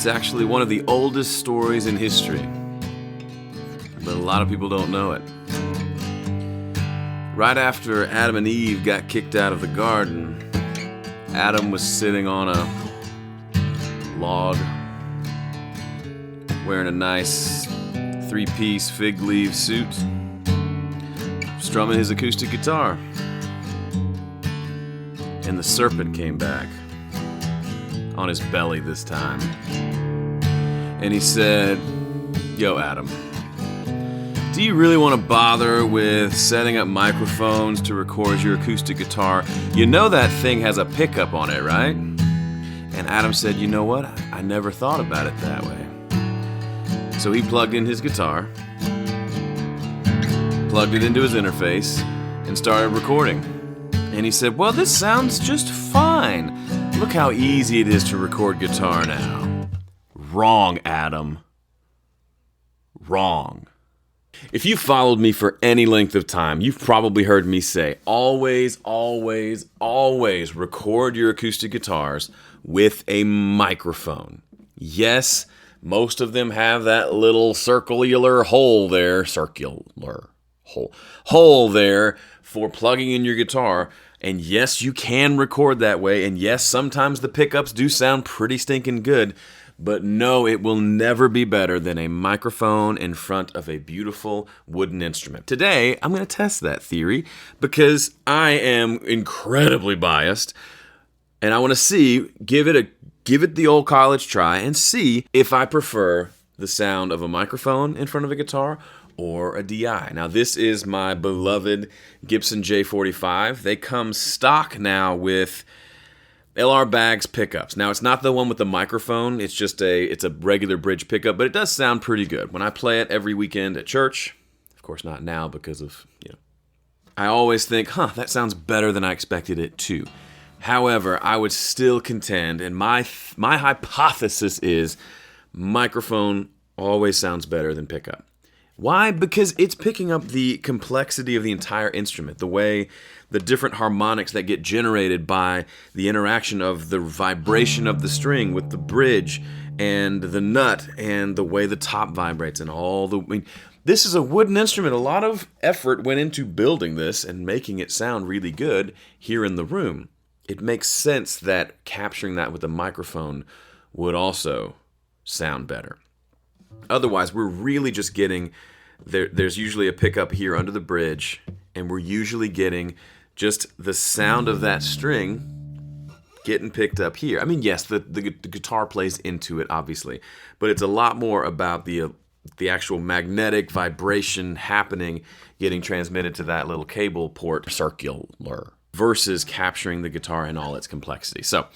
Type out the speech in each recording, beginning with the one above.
It's actually one of the oldest stories in history, but a lot of people don't know it. Right after Adam and Eve got kicked out of the garden, Adam was sitting on a log, wearing a nice three-piece fig leaf suit, strumming his acoustic guitar. And the serpent came back, on his belly this time. And he said, "Yo, Adam, do you really want to bother with setting up microphones to record your acoustic guitar? You know that thing has a pickup on it, right?" And Adam said, "You know what? I never thought about it that way." So he plugged in his guitar, plugged it into his interface, and started recording. And he said, "Well, this sounds just fine. Look how easy it is to record guitar now." Wrong, Adam. Wrong. If you followed me for any length of time, you've probably heard me say, always, always, always record your acoustic guitars with a microphone. Yes, most of them have that little circular hole there for plugging in your guitar. And yes, you can record that way. And yes, sometimes the pickups do sound pretty stinking good. But no, it will never be better than a microphone in front of a beautiful wooden instrument. Today, I'm going to test that theory because I am incredibly biased. And I want to see, give it the old college try and see if I prefer the sound of a microphone in front of a guitar or a DI. Now, this is my beloved Gibson J45. They come stock now with LR Baggs pickups. Now, it's not the one with the microphone. It's just it's a regular bridge pickup, but it does sound pretty good. When I play it every weekend at church, of course not now because of, I always think, that sounds better than I expected it to. However, I would still contend, and my hypothesis is microphone always sounds better than pickup. Why? Because it's picking up the complexity of the entire instrument, the way the different harmonics that get generated by the interaction of the vibration of the string with the bridge and the nut and the way the top vibrates and this is a wooden instrument. A lot of effort went into building this and making it sound really good here in the room. It makes sense that capturing that with a microphone would also sound better. Otherwise, we're really just getting, there's usually a pickup here under the bridge, and we're usually getting just the sound of that string getting picked up here. I mean, yes, the guitar plays into it, obviously, but it's a lot more about the actual magnetic vibration happening, getting transmitted to that little cable port circular, versus capturing the guitar in all its complexity. So,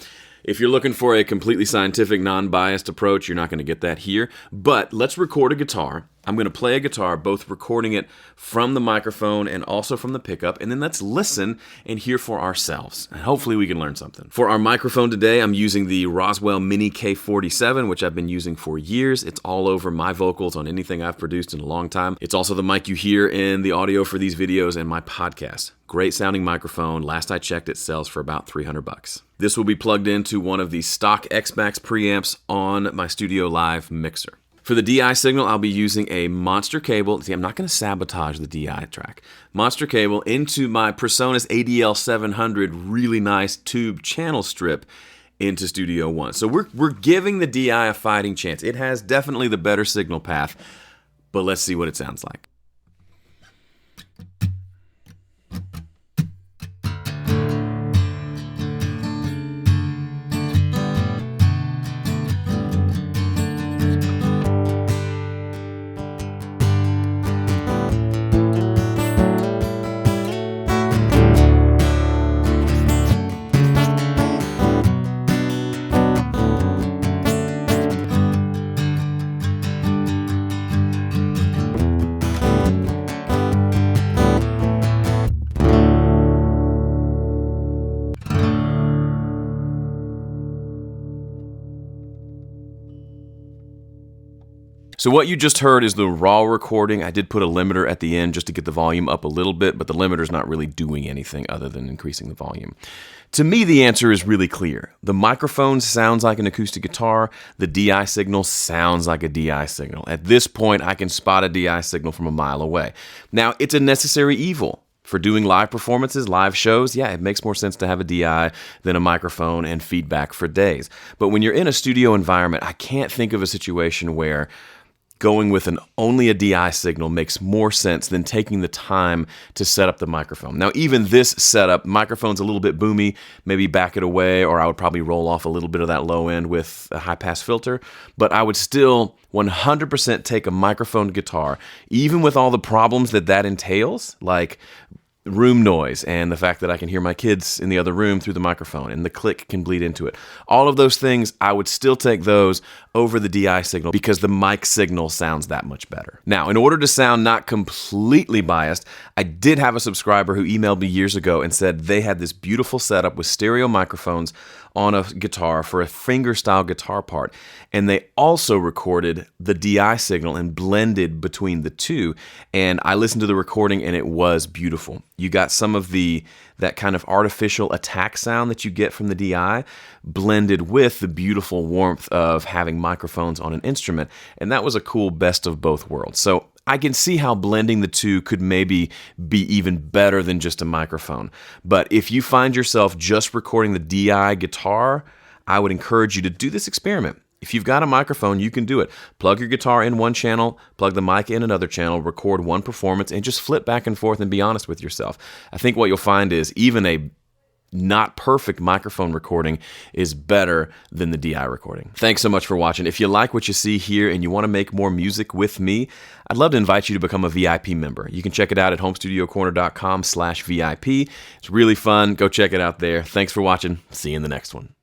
if you're looking for a completely scientific, non-biased approach, you're not going to get that here. But let's record a guitar. I'm going to play a guitar, both recording it from the microphone and also from the pickup, and then let's listen and hear for ourselves. And hopefully we can learn something. For our microphone today, I'm using the Roswell Mini K47, which I've been using for years. It's all over my vocals on anything I've produced in a long time. It's also the mic you hear in the audio for these videos and my podcast. Great sounding microphone. Last I checked, it sells for about $300. This will be plugged into one of the stock X-Max preamps on my Studio Live mixer. For the DI signal, I'll be using a monster cable. See, I'm not going to sabotage the DI track. Monster cable into my Presonus ADL 700 really nice tube channel strip into Studio One. So we're giving the DI a fighting chance. It has definitely the better signal path, but let's see what it sounds like. So what you just heard is the raw recording. I did put a limiter at the end just to get the volume up a little bit, but the limiter's not really doing anything other than increasing the volume. To me, the answer is really clear. The microphone sounds like an acoustic guitar. The DI signal sounds like a DI signal. At this point, I can spot a DI signal from a mile away. Now, it's a necessary evil. For doing live performances, live shows, yeah, it makes more sense to have a DI than a microphone and feedback for days. But when you're in a studio environment, I can't think of a situation where going with only a DI signal makes more sense than taking the time to set up the microphone. Now, even this setup, microphone's a little bit boomy, maybe back it away, or I would probably roll off a little bit of that low end with a high-pass filter, but I would still 100% take a microphone guitar, even with all the problems that entails, like room noise and the fact that I can hear my kids in the other room through the microphone and the click can bleed into it. All of those things, I would still take those over the DI signal because the mic signal sounds that much better. Now, in order to sound not completely biased, I did have a subscriber who emailed me years ago and said they had this beautiful setup with stereo microphones on a guitar for a fingerstyle guitar part, and they also recorded the DI signal and blended between the two, and I listened to the recording and it was beautiful. You got some of that kind of artificial attack sound that you get from the DI blended with the beautiful warmth of having microphones on an instrument, and that was a cool best of both worlds. So I can see how blending the two could maybe be even better than just a microphone. But if you find yourself just recording the DI guitar, I would encourage you to do this experiment. If you've got a microphone, you can do it. Plug your guitar in one channel, plug the mic in another channel, record one performance, and just flip back and forth and be honest with yourself. I think what you'll find is even a not perfect microphone recording is better than the DI recording. Thanks so much for watching. If you like what you see here and you want to make more music with me, I'd love to invite you to become a VIP member. You can check it out at homestudiocorner.com/VIP. It's really fun. Go check it out there. Thanks for watching. See you in the next one.